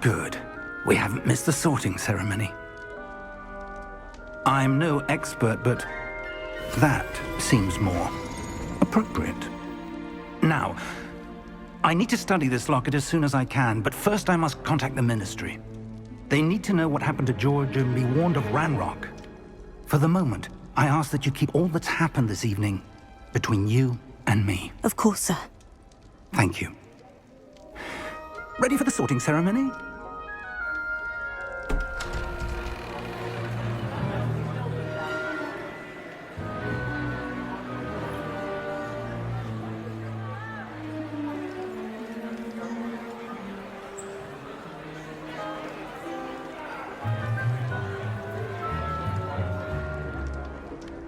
Good. We haven't missed the sorting ceremony. I'm no expert, but that seems more appropriate. Now, I need to study this locket as soon as I can, but first I must contact the Ministry. They need to know what happened to George and be warned of Ranrock. For the moment, I ask that you keep all that's happened this evening between you and me. Of course, sir. Thank you. Ready for the sorting ceremony?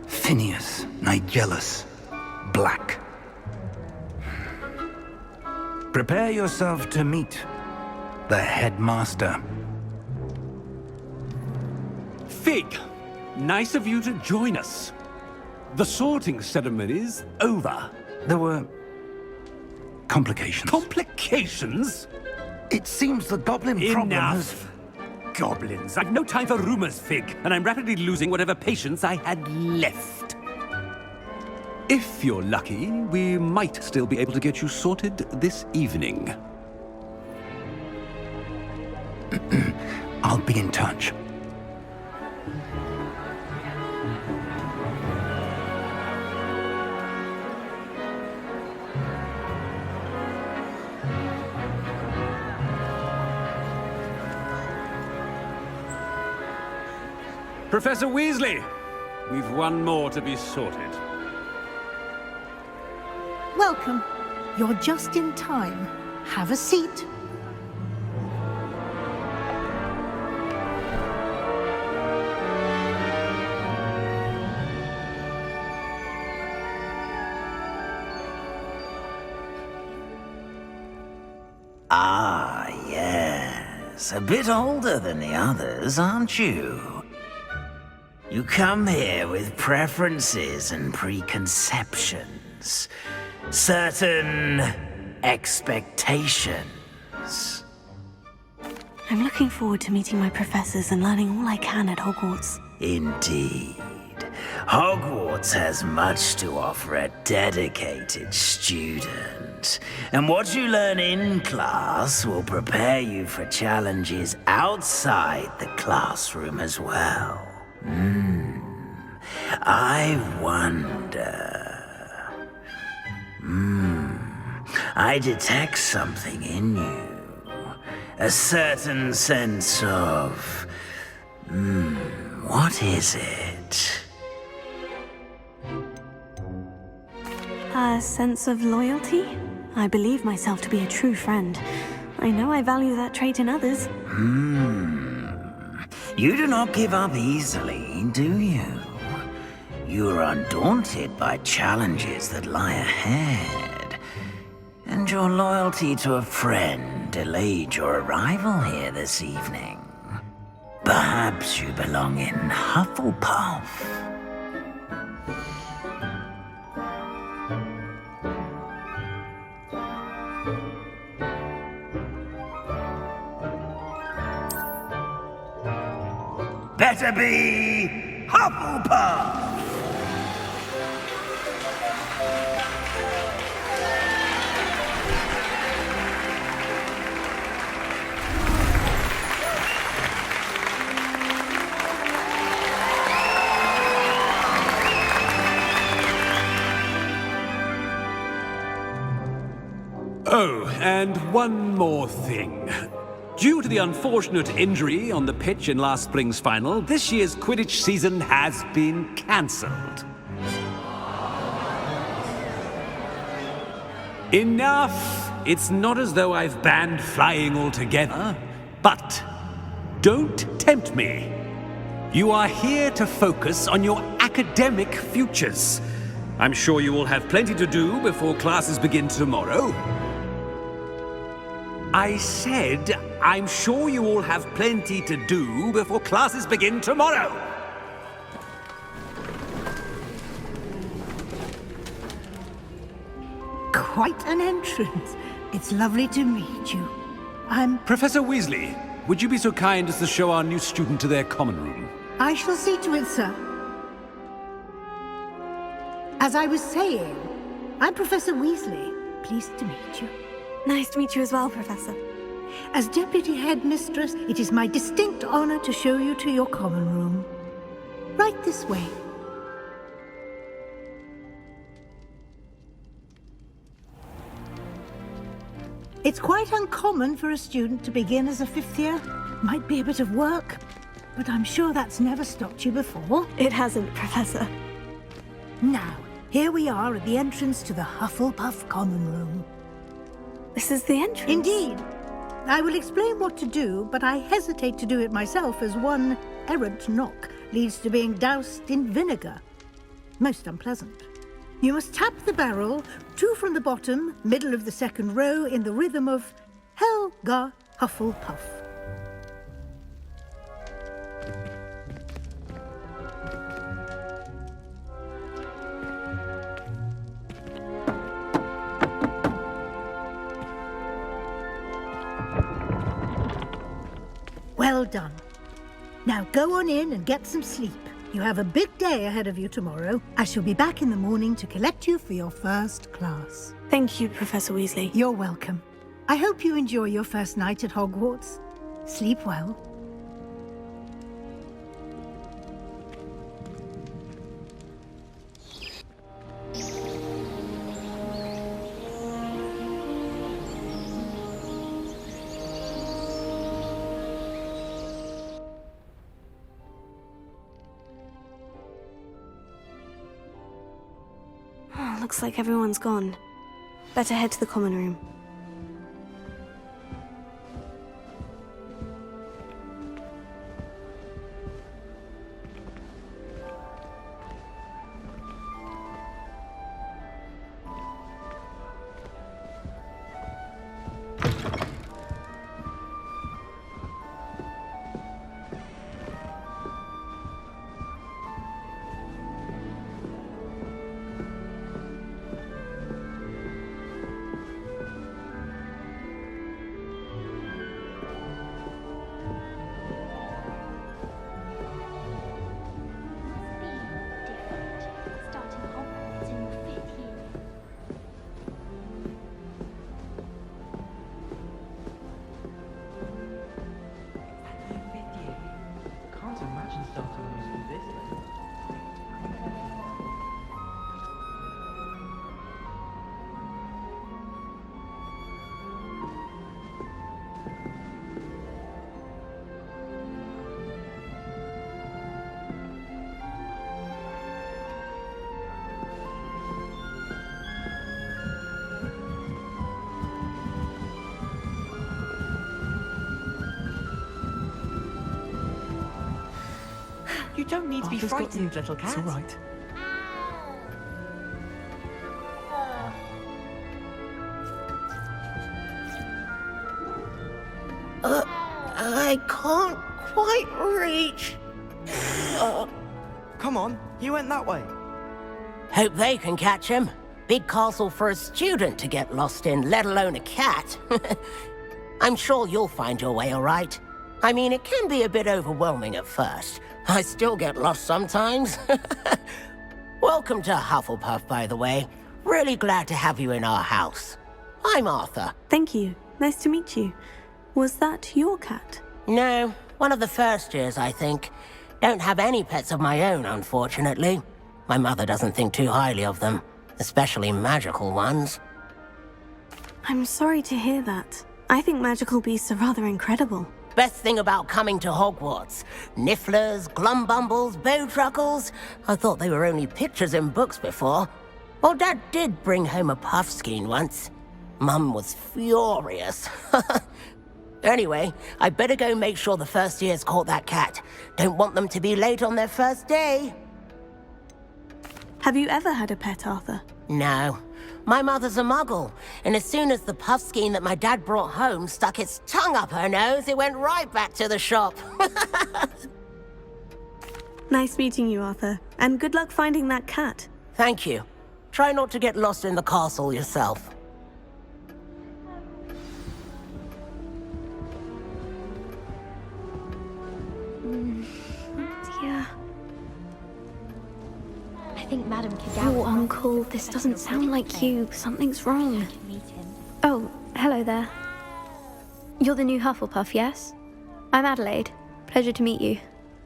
Phineas, Nigellus, Black. Prepare yourself to meet the headmaster. Fig, nice of you to join us. The sorting ceremony's over. There were complications. Complications? It seems the goblin problem has... Enough! Goblins. I've no time for rumors, Fig, and I'm rapidly losing whatever patience I had left. If you're lucky, we might still be able to get you sorted this evening. I'll be in touch. Professor Weasley, we've one more to be sorted. Welcome. You're just in time. Have a seat. Ah, yes. A bit older than the others, aren't you? You come here with preferences and preconceptions. Certain expectations. I'm looking forward to meeting my professors and learning all I can at Hogwarts. Indeed. Hogwarts has much to offer a dedicated student. And what you learn in class will prepare you for challenges outside the classroom as well. I wonder... I detect something in you. A certain sense of... what is it? A sense of loyalty? I believe myself to be a true friend. I know I value that trait in others. You do not give up easily, do you? You are undaunted by challenges that lie ahead. And your loyalty to a friend delayed your arrival here this evening. Perhaps you belong in Hufflepuff. Better be Hufflepuff! Oh, and one more thing. Due to the unfortunate injury on the pitch in last spring's final, this year's Quidditch season has been cancelled. Enough! It's not as though I've banned flying altogether, but don't tempt me. You are here to focus on your academic futures. I'm sure you will have plenty to do before classes begin tomorrow. I said, I'm sure you all have plenty to do before classes begin tomorrow. Quite an entrance. It's lovely to meet you. Professor Weasley, would you be so kind as to show our new student to their common room? I shall see to it, sir. As I was saying, I'm Professor Weasley. Pleased to meet you. Nice to meet you as well, Professor. As Deputy Headmistress, it is my distinct honor to show you to your common room. Right this way. It's quite uncommon for a student to begin as a fifth year. Might be a bit of work, but I'm sure that's never stopped you before. It hasn't, Professor. Now, here we are at the entrance to the Hufflepuff common room. This is the entrance? Indeed. I will explain what to do, but I hesitate to do it myself as one errant knock leads to being doused in vinegar. Most unpleasant. You must tap the barrel, 2 from the bottom, middle of the second row, in the rhythm of Helga Hufflepuff. Well done. Now go on in and get some sleep. You have a big day ahead of you tomorrow. I shall be back in the morning to collect you for your first class. Thank you, Professor Weasley. You're welcome. I hope you enjoy your first night at Hogwarts. Sleep well. Looks like everyone's gone. Better head to the common room. You don't need to be frightened, little cat. It's all right. I can't quite reach. Come on, you went that way. Hope they can catch him. Big castle for a student to get lost in, let alone a cat. I'm sure you'll find your way all right. I mean, it can be a bit overwhelming at first. I still get lost sometimes. Welcome to Hufflepuff, by the way. Really glad to have you in our house. I'm Arthur. Thank you. Nice to meet you. Was that your cat? No, one of the first years, I think. Don't have any pets of my own, unfortunately. My mother doesn't think too highly of them, especially magical ones. I'm sorry to hear that. I think magical beasts are rather incredible. Best thing about coming to Hogwarts. Nifflers, glumbumbles, bowtruckles. I thought they were only pictures in books before. Well, Dad did bring home a puffskein once. Mum was furious. Anyway, I better go make sure the first years caught that cat. Don't want them to be late on their first day. Have you ever had a pet, Arthur? No. My mother's a muggle, and as soon as the puffskein that my dad brought home stuck its tongue up her nose, it went right back to the shop. Nice meeting you, Arthur. And good luck finding that cat. Thank you. Try not to get lost in the castle yourself. think Madame Kagao... Oh, Uncle, this doesn't sound like you. Something's wrong. Meet him. Oh, hello there. You're the new Hufflepuff, yes? I'm Adelaide. Pleasure to meet you.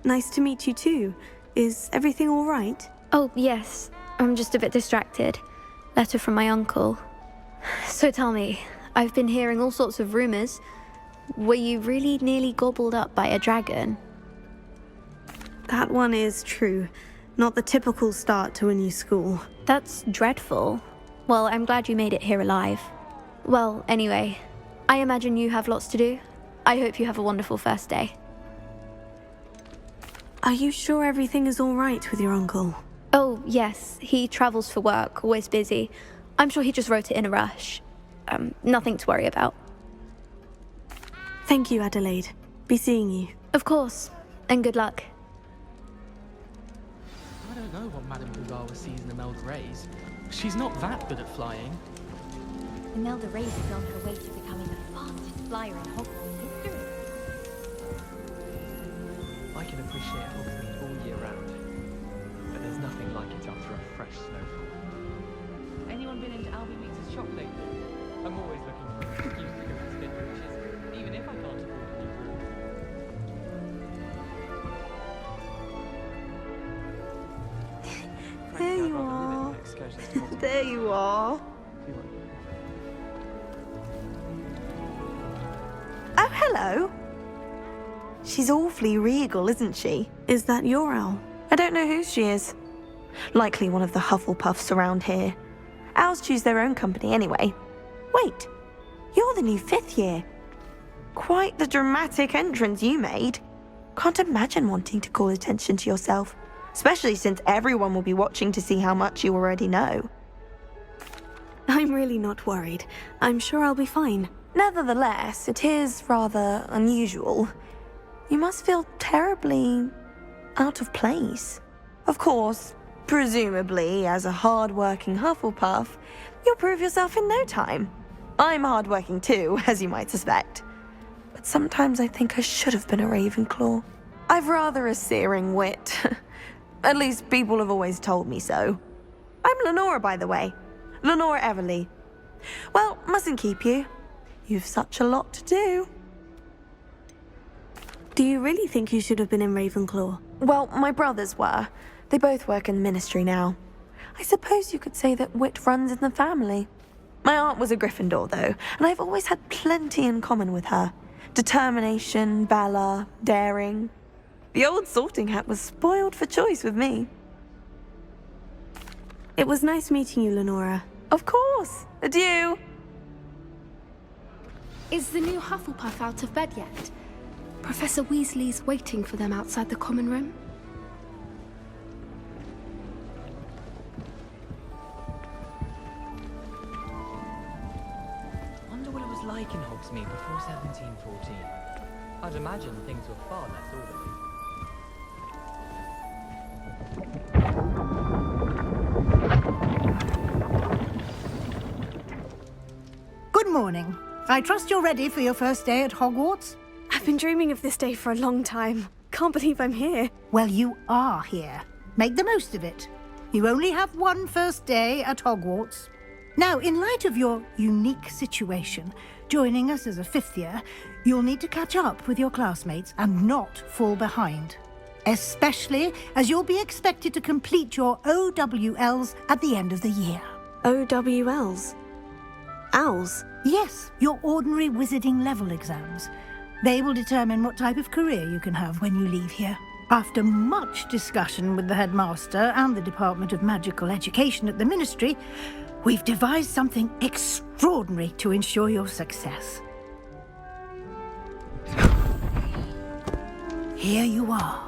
Nice to meet you too. Is everything all right? Oh, yes. I'm just a bit distracted. Letter from my uncle. So tell me, I've been hearing all sorts of rumors. Were you really nearly gobbled up by a dragon? That one is true. Not the typical start to a new school. That's dreadful. Well, I'm glad you made it here alive. Well, anyway, I imagine you have lots to do. I hope you have a wonderful first day. Are you sure everything is all right with your uncle? Oh, yes. He travels for work, always busy. I'm sure he just wrote it in a rush. Nothing to worry about. Thank you, Adelaide. Be seeing you. Of course. And good luck. I don't know what Madame Kagao sees in Imelda Reyes. She's not that good at flying. Imelda Reyes is on her way to becoming the fastest flyer in Hogwarts history. I can appreciate Hogsmeade all year round, but there's nothing like it after a fresh snowfall. Anyone been into Albie Meeks' shop lately? I'm always looking for an excuse to go to spin riches, even if I can't afford a new room. There you are. There you are. Oh, hello. She's awfully regal, isn't she? Is that your owl? I don't know whose she is. Likely one of the Hufflepuffs around here. Owls choose their own company anyway. Wait, you're the new 5th year. Quite the dramatic entrance you made. Can't imagine wanting to call attention to yourself, especially since everyone will be watching to see how much you already know. I'm really not worried. I'm sure I'll be fine. Nevertheless, it is rather unusual. You must feel terribly out of place. Of course, presumably, as a hard-working Hufflepuff, you'll prove yourself in no time. I'm hard-working too, as you might suspect. But sometimes I think I should have been a Ravenclaw. I've rather a searing wit. At least people have always told me so. I'm Lenora, by the way. Lenora Everly. Well, mustn't keep you. You've such a lot to do. Do you really think you should have been in Ravenclaw? Well, my brothers were. They both work in the Ministry now. I suppose you could say that wit runs in the family. My aunt was a Gryffindor, though, and I've always had plenty in common with her. Determination, valor, daring. The old sorting hat was spoiled for choice with me. It was nice meeting you, Lenora. Of course. Adieu. Is the new Hufflepuff out of bed yet? Professor Weasley's waiting for them outside the common room. Wonder what it was like in Hogsmeade before 1714. I'd imagine things were far less orderly. Good morning. I trust you're ready for your first day at Hogwarts? I've been dreaming of this day for a long time. Can't believe I'm here. Well, you are here. Make the most of it. You only have one first day at Hogwarts. Now, in light of your unique situation, joining us as a 5th year, you'll need to catch up with your classmates and not fall behind. Especially as you'll be expected to complete your OWLs at the end of the year. OWLs? Owls? Yes, your ordinary wizarding level exams. They will determine what type of career you can have when you leave here. After much discussion with the headmaster and the Department of Magical Education at the Ministry, we've devised something extraordinary to ensure your success. Here you are.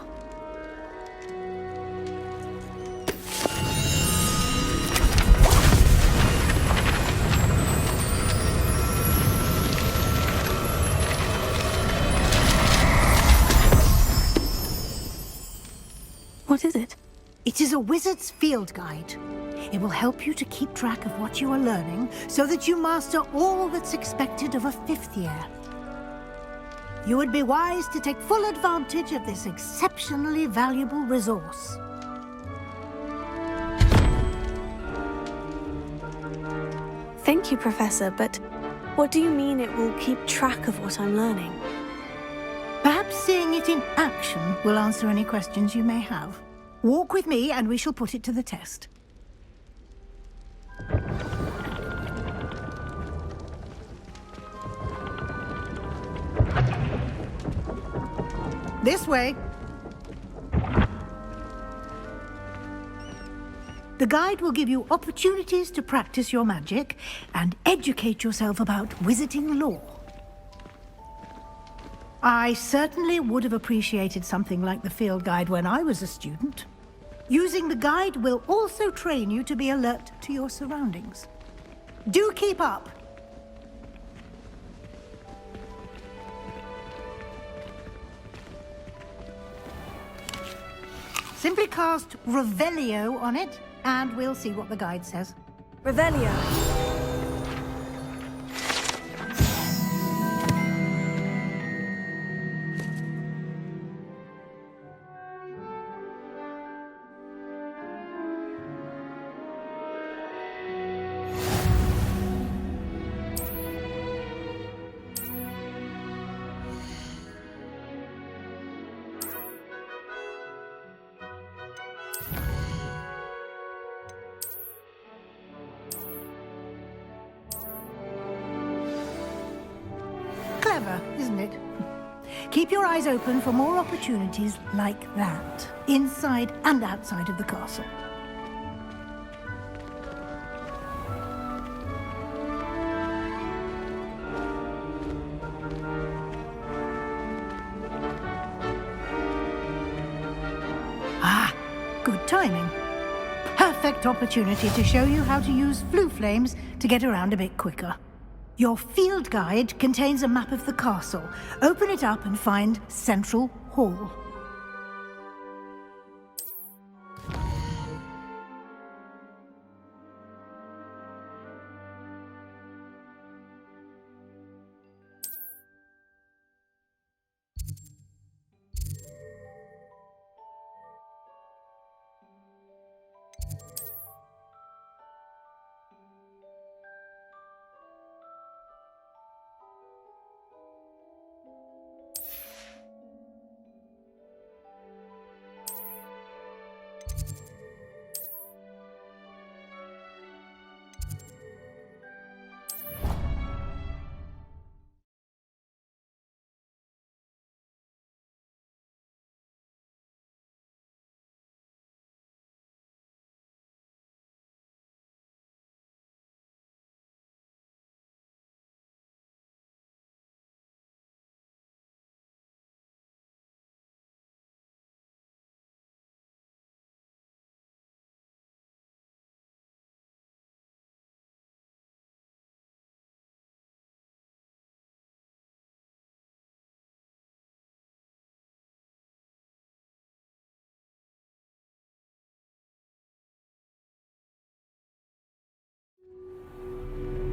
What is it? It is a wizard's field guide. It will help you to keep track of what you are learning so that you master all that's expected of a 5th year. You would be wise to take full advantage of this exceptionally valuable resource. Thank you, Professor, but what do you mean it will keep track of what I'm learning? Perhaps seeing it in action will answer any questions you may have. Walk with me and we shall put it to the test. This way. The guide will give you opportunities to practice your magic and educate yourself about wizarding lore. I certainly would have appreciated something like the field guide when I was a student. Using the guide will also train you to be alert to your surroundings. Do keep up! Simply cast Revelio on it, and we'll see what the guide says. Revelio. Clever, isn't it? Keep your eyes open for more opportunities like that, inside and outside of the castle. Ah, good timing. Perfect opportunity to show you how to use flue flames to get around a bit quicker. Your field guide contains a map of the castle. Open it up and find Central Hall.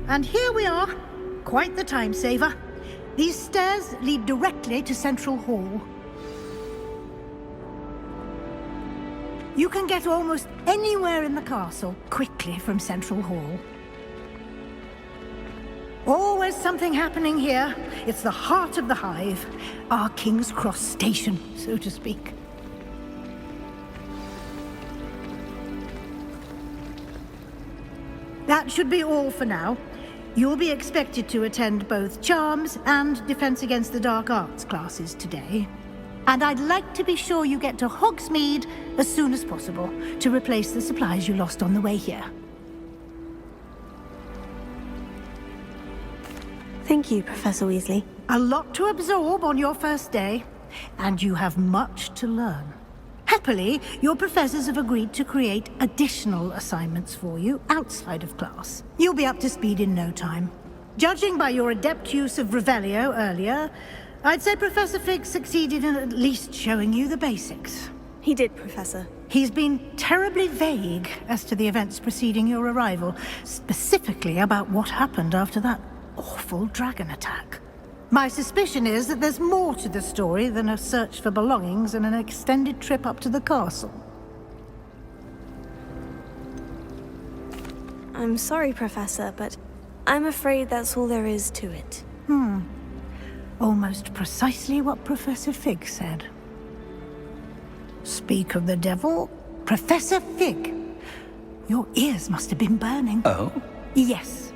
And here we are. Quite the time saver. These stairs lead directly to Central Hall. You can get almost anywhere in the castle quickly from Central Hall. Always something happening here. It's the heart of the hive. Our King's Cross station, so to speak. That should be all for now. You'll be expected to attend both Charms and Defense Against the Dark Arts classes today. And I'd like to be sure you get to Hogsmeade as soon as possible to replace the supplies you lost on the way here. Thank you, Professor Weasley. A lot to absorb on your first day, and you have much to learn. Happily, your professors have agreed to create additional assignments for you outside of class. You'll be up to speed in no time. Judging by your adept use of Revelio earlier, I'd say Professor Fig succeeded in at least showing you the basics. He did, Professor. He's been terribly vague as to the events preceding your arrival, specifically about what happened after that awful dragon attack. My suspicion is that there's more to the story than a search for belongings and an extended trip up to the castle. I'm sorry, Professor, but I'm afraid that's all there is to it. Almost precisely what Professor Fig said. Speak of the devil, Professor Fig. Your ears must have been burning. Oh? Yes.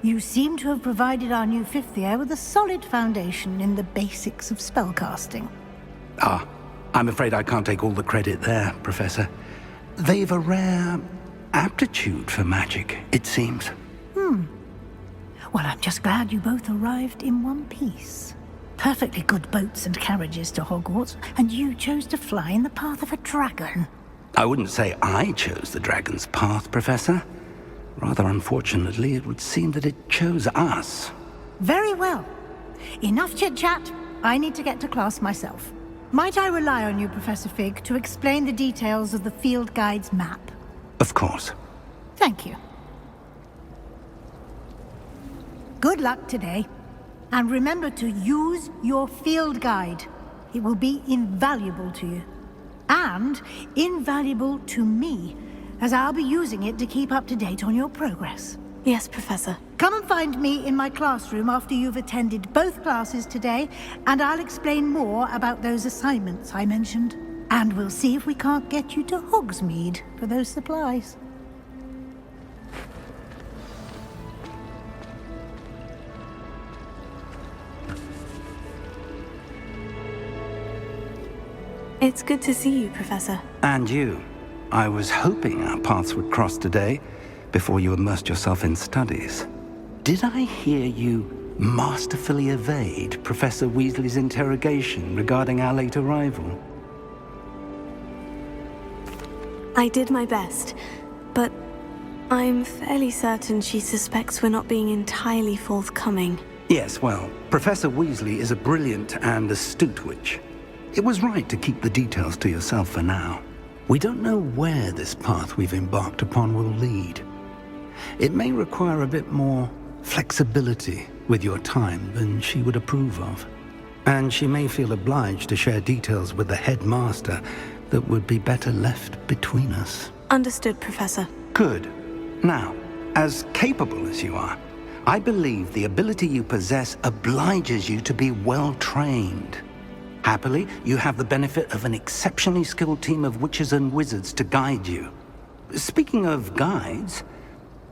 You seem to have provided our new fifth year with a solid foundation in the basics of spellcasting. Ah, I'm afraid I can't take all the credit there, Professor. They've a rare aptitude for magic, it seems. Well, I'm just glad you both arrived in one piece. Perfectly good boats and carriages to Hogwarts, and you chose to fly in the path of a dragon. I wouldn't say I chose the dragon's path, Professor. Rather unfortunately, it would seem that it chose us. Very well. Enough chit-chat. I need to get to class myself. Might I rely on you, Professor Fig, to explain the details of the field guide's map? Of course. Thank you. Good luck today. And remember to use your field guide. It will be invaluable to you. And invaluable to me, as I'll be using it to keep up to date on your progress. Yes, Professor. Come and find me in my classroom after you've attended both classes today, and I'll explain more about those assignments I mentioned. And we'll see if we can't get you to Hogsmeade for those supplies. It's good to see you, Professor. And you. I was hoping our paths would cross today, before you immersed yourself in studies. Did I hear you masterfully evade Professor Weasley's interrogation regarding our late arrival? I did my best, but I'm fairly certain she suspects we're not being entirely forthcoming. Yes, well, Professor Weasley is a brilliant and astute witch. It was right to keep the details to yourself for now. We don't know where this path we've embarked upon will lead. It may require a bit more flexibility with your time than she would approve of. And she may feel obliged to share details with the headmaster that would be better left between us. Understood, Professor. Good. Now, as capable as you are, I believe the ability you possess obliges you to be well trained. Happily, you have the benefit of an exceptionally skilled team of witches and wizards to guide you. Speaking of guides,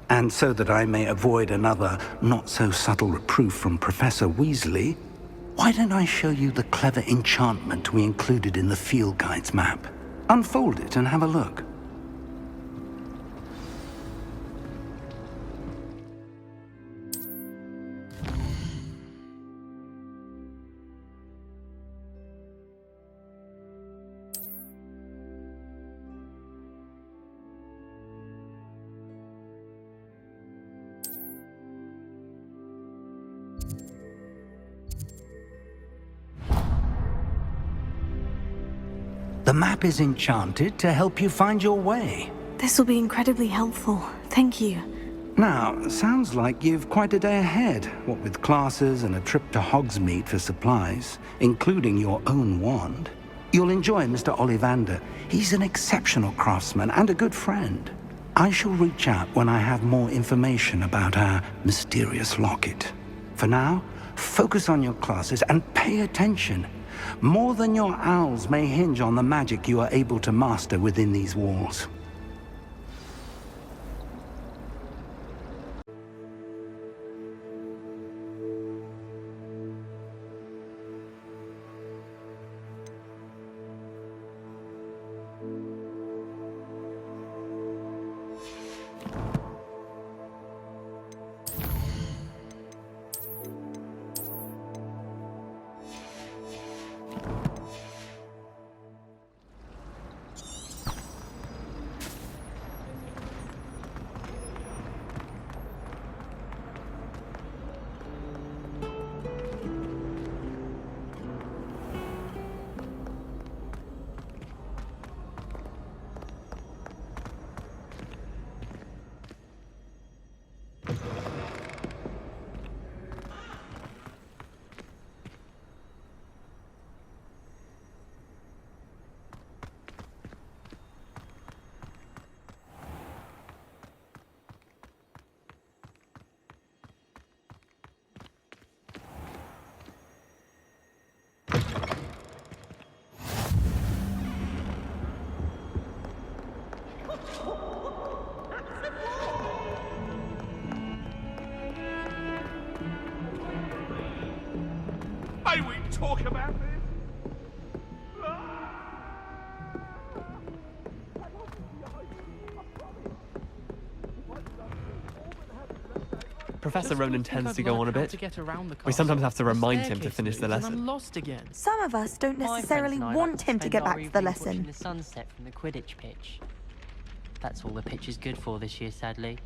and so that I may avoid another not-so-subtle reproof from Professor Weasley, why don't I show you the clever enchantment we included in the field guide's map? Unfold it and have a look. The map is enchanted to help you find your way. This will be incredibly helpful. Thank you. Now, sounds like you've quite a day ahead, what with classes and a trip to Hogsmeade for supplies, including your own wand. You'll enjoy Mr. Ollivander. He's an exceptional craftsman and a good friend. I shall reach out when I have more information about our mysterious locket. For now, focus on your classes and pay attention. More than your owls may hinge on the magic you are able to master within these walls. talk about this? Professor Ronan tends to go on a bit. We sometimes have to remind him to finish the lesson. I'm lost again. Some of us don't necessarily want him to get back to the lesson. The sunset from the Quidditch pitch. That's all the pitch is good for this year, sadly.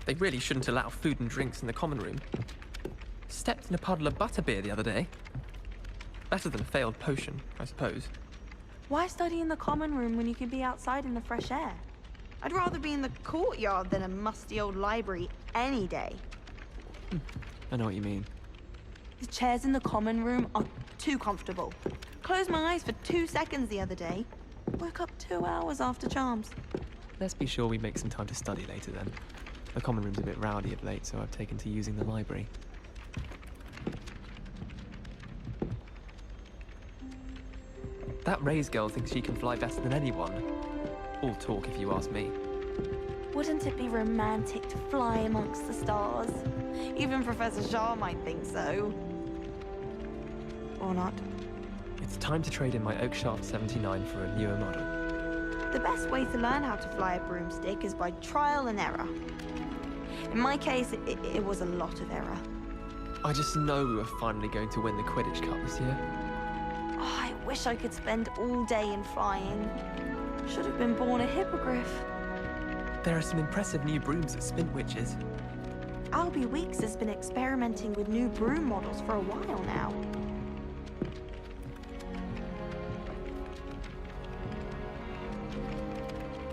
They really shouldn't allow food and drinks in the common room. Stepped in a puddle of butterbeer the other day. Better than a failed potion, I suppose. Why study in the common room when you can be outside in the fresh air? I'd rather be in the courtyard than a musty old library any day. I know what you mean. The chairs in the common room are too comfortable. Closed my eyes for 2 seconds the other day. Woke up 2 hours after charms. Let's be sure we make some time to study later then. The common room's a bit rowdy of late, so I've taken to using the library. That Ray's girl thinks she can fly better than anyone. All talk, if you ask me. Wouldn't it be romantic to fly amongst the stars? Even Professor Shah might think so. Or not. It's time to trade in my Oakshaft 79 for a newer model. The best way to learn how to fly a broomstick is by trial and error. In my case, it was a lot of error. I just know we were finally going to win the Quidditch Cup this year. Oh, I wish I could spend all day in flying. Should have been born a hippogriff. There are some impressive new brooms at Spintwitches. Albie Weeks has been experimenting with new broom models for a while now.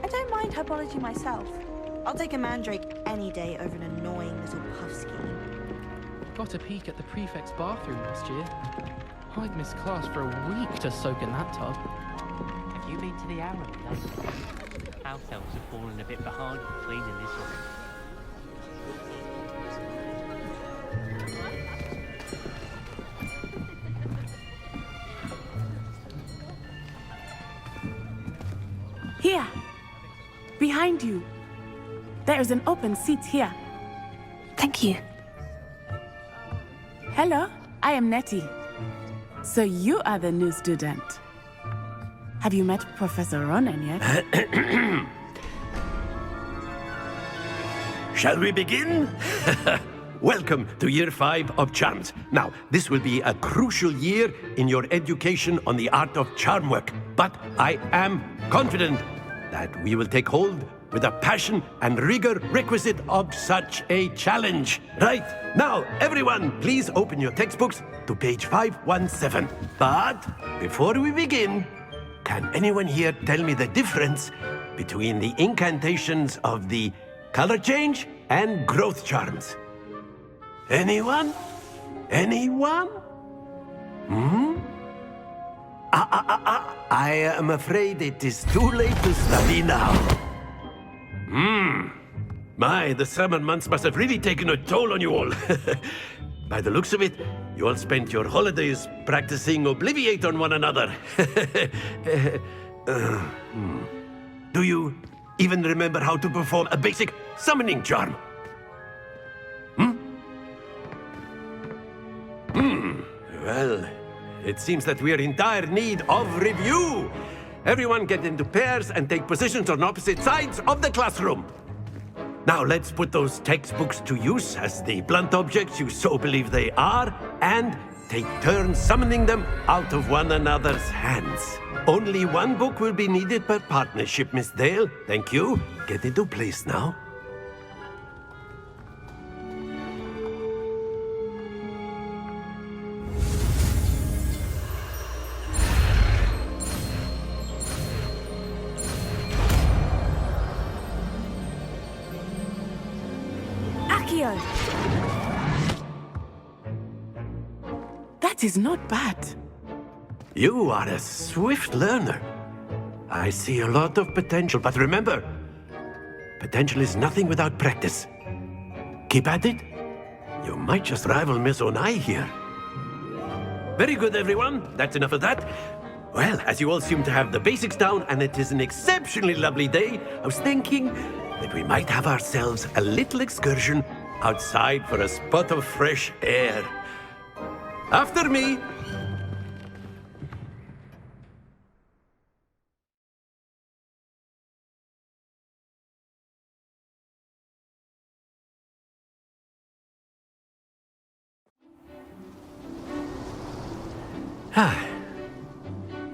I don't mind typology myself. I'll take a mandrake any day over an annoying little puff scheme. Got a peek at the prefect's bathroom last year. I'd missed class for a week to soak in that tub. Have you been to the Arrow lately? House elves have fallen a bit behind in cleaning this one. Here! Behind you! There is an open seat here. Thank you. Hello, I am Nettie. So you are the new student. Have you met Professor Ronan yet? Shall we begin? Welcome to Year 5 of Charms. Now, this will be a crucial year in your education on the art of charm work. But I am confident that we will take hold with the passion and rigor requisite of such a challenge. Right, now, everyone, please open your textbooks to page 517. But before we begin, can anyone here tell me the difference between the incantations of the color change and growth charms? Anyone? Anyone? I am afraid it is too late to study now. My, the summer months must have really taken a toll on you all. By the looks of it, you all spent your holidays practicing Obliviate on one another. Do you even remember how to perform a basic summoning charm? Well, it seems that we are in dire need of review. Everyone get into pairs and take positions on opposite sides of the classroom. Now let's put those textbooks to use as the blunt objects you so believe they are, and take turns summoning them out of one another's hands. Only one book will be needed per partnership, Miss Dale. Thank you. Get into place now. That is not bad. You are a swift learner. I see a lot of potential, but remember, potential is nothing without practice. Keep at it. You might just rival Miss Onai here. Very good, everyone. That's enough of that. Well, as you all seem to have the basics down, and it is an exceptionally lovely day, I was thinking that we might have ourselves a little excursion outside for a spot of fresh air. After me.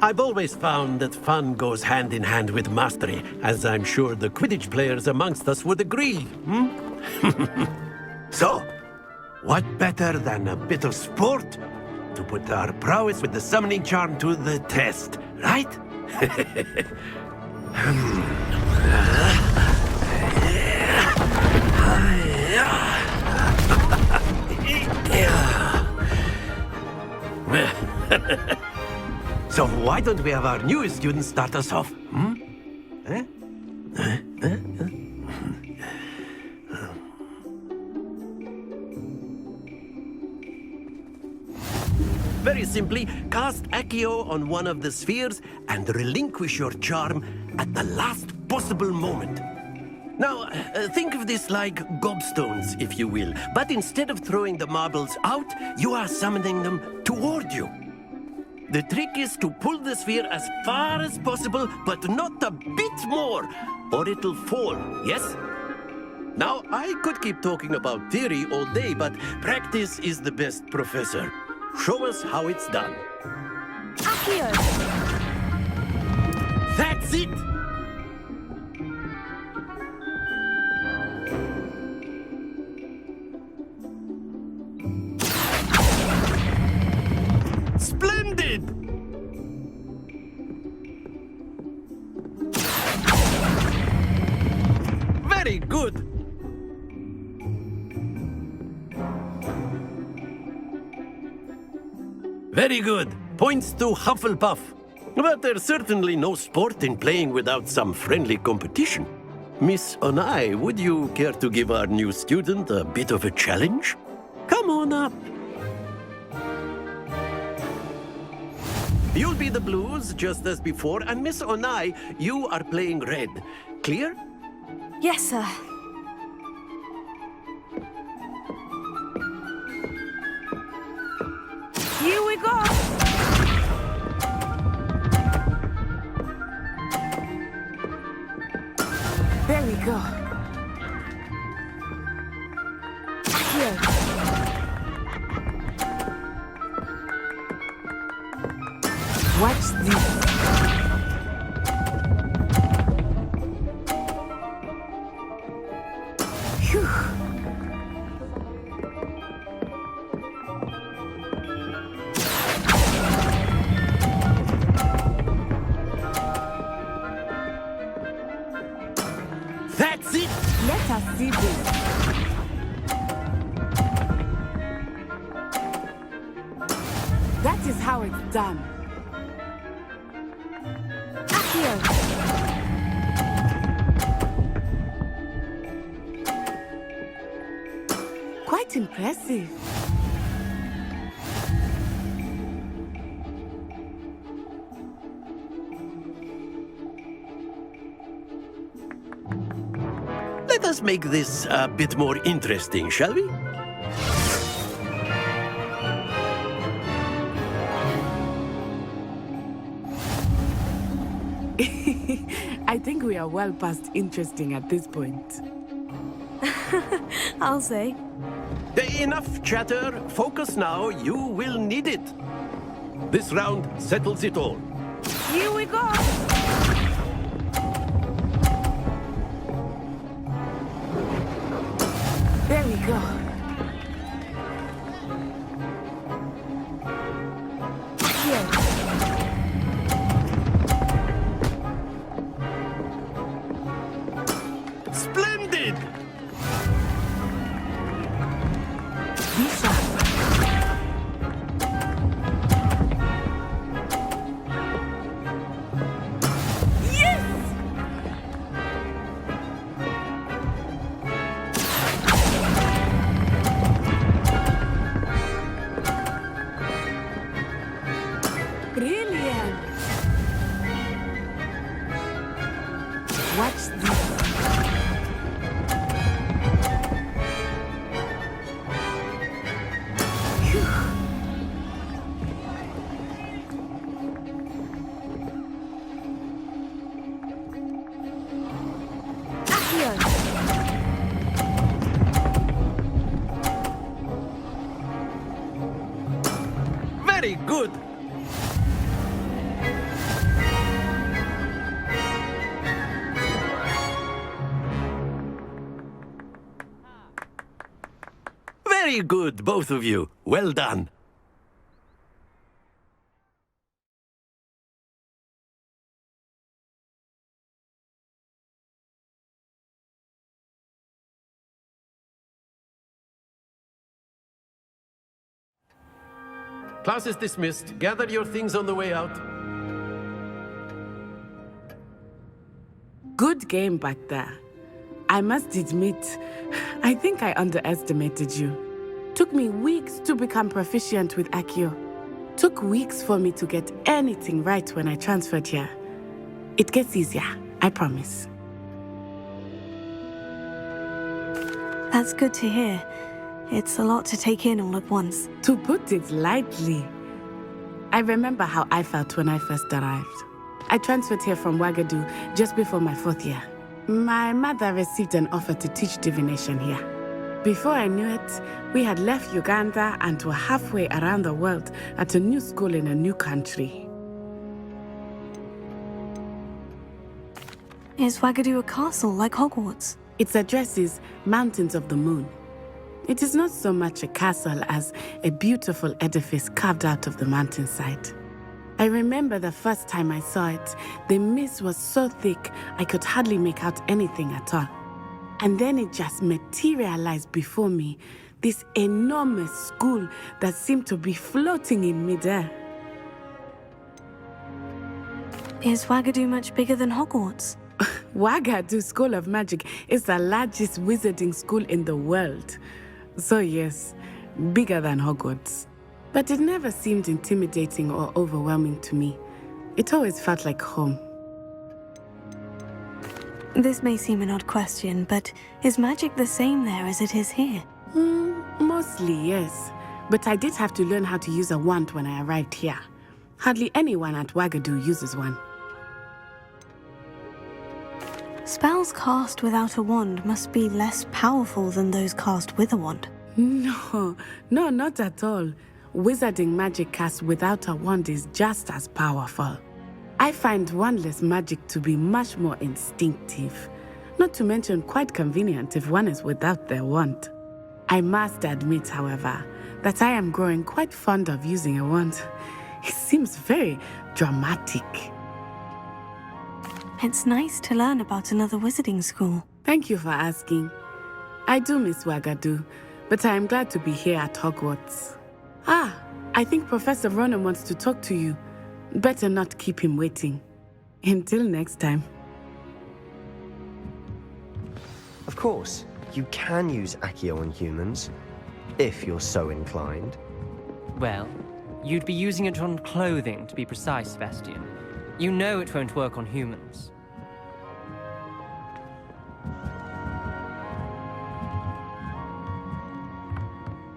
I've always found that fun goes hand in hand with mastery, as I'm sure the Quidditch players amongst us would agree. So, what better than a bit of sport to put our prowess with the summoning charm to the test, right? So why don't we have our newest student start us off? Very simply, cast Accio on one of the spheres and relinquish your charm at the last possible moment. Now, think of this like gobstones, if you will. But instead of throwing the marbles out, you are summoning them toward you. The trick is to pull the sphere as far as possible, but not a bit more, or it'll fall, yes? Now, I could keep talking about theory all day, but practice is the best professor. Show us how it's done. Accio! That's it! Splendid! Very good! Very good. Points to Hufflepuff. But there's certainly no sport in playing without some friendly competition. Miss Onai, would you care to give our new student a bit of a challenge? Come on up. You'll be the blues, just as before, and Miss Onai, you are playing red. Clear? Yes, sir. Here we go! There we go. Here. Watch this. Phew. That's it! Let us see this. That is how it's done. Accio! Quite impressive. Let us make this a bit more interesting, shall we? I think we are well past interesting at this point. I'll say. Enough chatter. Focus now. You will need it. This round settles it all. Here we go! There we go. Here. Splendid! Be sharp. Brilliant! Watch this. Very good. Very good, both of you. Well done. Class is dismissed. Gather your things on the way out. Good game back there. I must admit, I think I underestimated you. Took me weeks to become proficient with Accio. Took weeks for me to get anything right when I transferred here. It gets easier, I promise. That's good to hear. It's a lot to take in all at once. To put it lightly, I remember how I felt when I first arrived. I transferred here from Wagadu just before my 4th year. My mother received an offer to teach divination here. Before I knew it, we had left Uganda and were halfway around the world at a new school in a new country. Is Wagadu a castle like Hogwarts? Its address is Mountains of the Moon. It is not so much a castle as a beautiful edifice carved out of the mountainside. I remember the first time I saw it, the mist was so thick I could hardly make out anything at all. And then it just materialized before me, this enormous school that seemed to be floating in midair. Is Wagadu much bigger than Hogwarts? Wagadu School of Magic is the largest wizarding school in the world. So yes, bigger than Hogwarts. But it never seemed intimidating or overwhelming to me. It always felt like home. This may seem an odd question, but is magic the same there as it is here? Mostly, yes. But I did have to learn how to use a wand when I arrived here. Hardly anyone at Wagadu uses one. Spells cast without a wand must be less powerful than those cast with a wand. No, not at all. Wizarding magic cast without a wand is just as powerful. I find wandless magic to be much more instinctive. Not to mention quite convenient if one is without their wand. I must admit, however, that I am growing quite fond of using a wand. It seems very dramatic. It's nice to learn about another wizarding school. Thank you for asking. I do miss Wagadu, but I am glad to be here at Hogwarts. I think Professor Ronan wants to talk to you. Better not keep him waiting. Until next time. Of course, you can use Accio on humans, if you're so inclined. Well, you'd be using it on clothing, to be precise, Sebastian. You know it won't work on humans.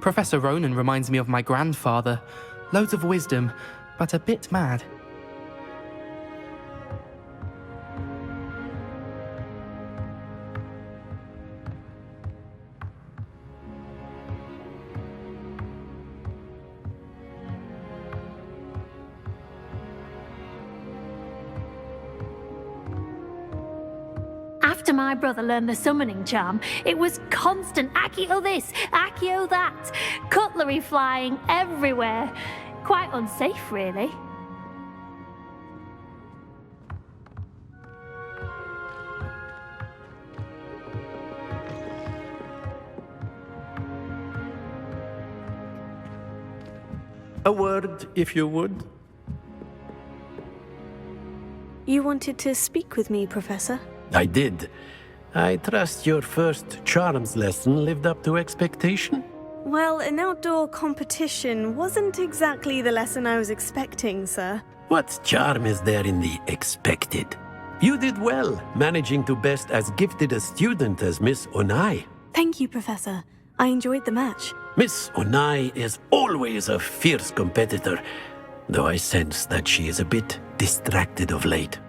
Professor Ronan reminds me of my grandfather. Loads of wisdom, but a bit mad. After my brother learned the summoning charm, it was constant Accio this, Accio that, cutlery flying everywhere. Quite unsafe, really. A word, if you would. You wanted to speak with me, Professor? I did. I trust your first charms lesson lived up to expectation? Well, an outdoor competition wasn't exactly the lesson I was expecting, sir. What charm is there in the expected? You did well, managing to best as gifted a student as Miss Onai. Thank you, Professor. I enjoyed the match. Miss Onai is always a fierce competitor, though I sense that she is a bit distracted of late.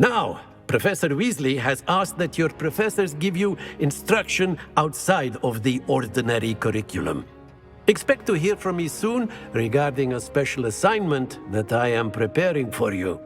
Now, Professor Weasley has asked that your professors give you instruction outside of the ordinary curriculum. Expect to hear from me soon regarding a special assignment that I am preparing for you.